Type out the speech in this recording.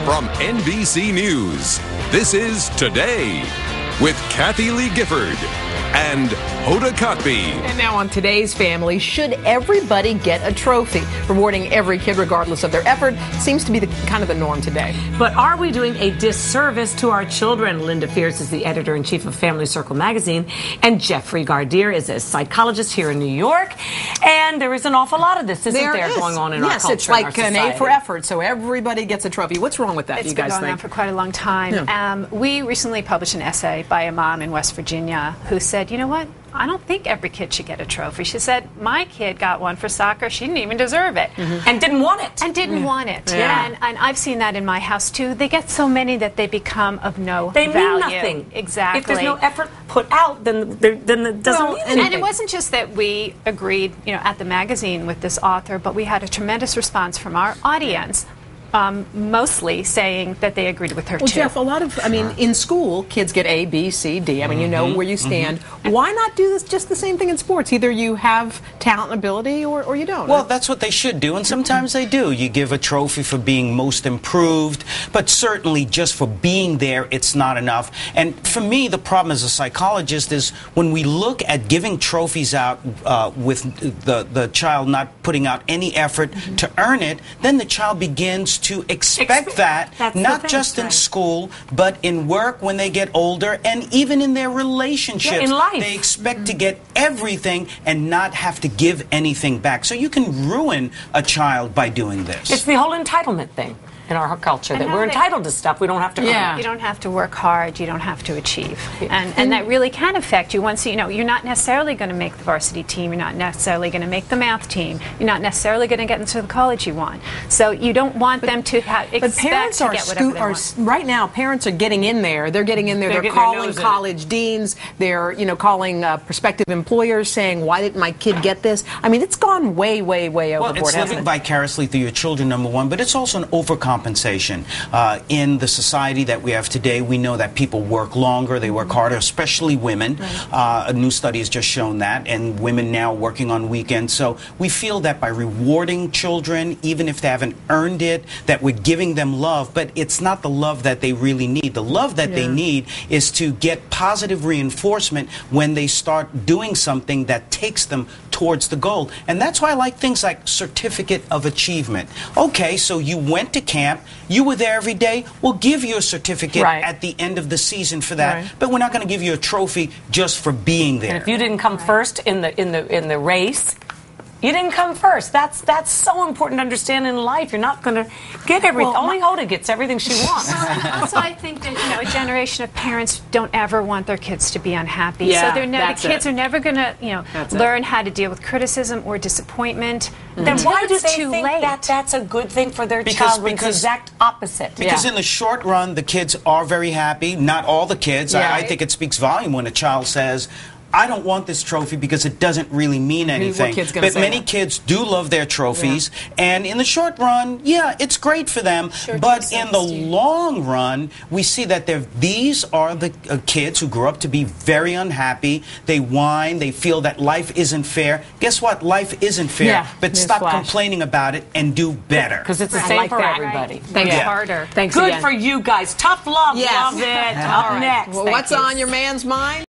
From NBC News, this is Today with Kathie Lee Gifford and Hoda Kotb. And now on Today's Family, should everybody get a trophy? Rewarding every kid regardless of their effort seems to be kind of the norm today. But are we doing a disservice to our children? Linda Fierce is the editor-in-chief of Family Circle magazine, and Jeffrey Gardier is a psychologist here in New York. And there is an awful lot of this, isn't there, going on in our culture? Yes, it's like an A for effort, so everybody gets a trophy. What's wrong with that, you guys think? It's been going on for quite a long time. Yeah. We recently published an essay by a mom in West Virginia who said, you know what? I don't think every kid should get a trophy. She said, my kid got one for soccer. She didn't even deserve it. And didn't want it. And didn't want it. Yeah. And I've seen that in my house, too. They get so many that they become of no They value. mean nothing. Exactly. If there's no effort put out, then it doesn't mean anything. And it wasn't just that we agreed, at the magazine with this author, but we had a tremendous response from our audience. Mostly saying that they agreed with her, well, too. Jeff, in school, kids get A, B, C, D. I mean, you know where you stand. Why not do this just the same thing in sports? Either you have talent and ability or you don't. Well, that's what they should do, and sometimes they do. You give a trophy for being most improved, but certainly just for being there, it's not enough. And for me, the problem as a psychologist is when we look at giving trophies out with the child not putting out any effort to earn it, then the child begins to expect that, not just in school, but in work when they get older, and even in their relationships. In life. They expect to get everything and not have to give anything back. So you can ruin a child by doing this. It's the whole entitlement thing in our culture, that we're entitled to stuff. We don't have to earn it. You don't have to work hard. You don't have to achieve. And that really can affect you once you're not necessarily going to make the varsity team. You're not necessarily going to make the math team. You're not necessarily going to get into the college you want. So you don't want them to expect parents to get whatever they want. Right now, parents are getting in there. They're getting in there. They're calling college deans. They're calling prospective employers saying, why didn't my kid get this? I mean, it's gone way, way, way overboard. Well, it's living vicariously through your children, number one, but it's also an overcompensation. In the society that we have today, we know that people work longer, they work harder, especially women. A new study has just shown that, and women now working on weekends. So we feel that by rewarding children, even if they haven't earned it, that we're giving them love, but it's not the love that they really need. The love that they need is to get positive reinforcement when they start doing something that takes them towards the goal. And that's why I like things like certificate of achievement. Okay, so you went to camp, you were there every day, we'll give you a certificate at the end of the season for that, but we're not going to give you a trophy just for being there. And if you didn't come first in the race, you didn't come first. That's so important to understand in life. You're not going to get everything. Only Hoda gets everything she wants. Also, I think that a generation of parents don't ever want their kids to be unhappy. Yeah, so the kids are never going to learn how to deal with criticism or disappointment. Then why do they too think late. that that's a good thing for their child when it's the exact opposite? Because in the short run, the kids are very happy. Not all the kids. I think it speaks volume when a child says, I don't want this trophy because it doesn't really mean anything. But many kids do love their trophies, and in the short run, it's great for them. But in the long run, we see that these are the kids who grow up to be very unhappy. They whine. They feel that life isn't fair. Guess what? Life isn't fair. But stop complaining about it and do better. Because it's the same for everybody. Thanks harder. Thanks Good again. for you guys. Tough love. Love it. Up next. Well, what's on your man's mind?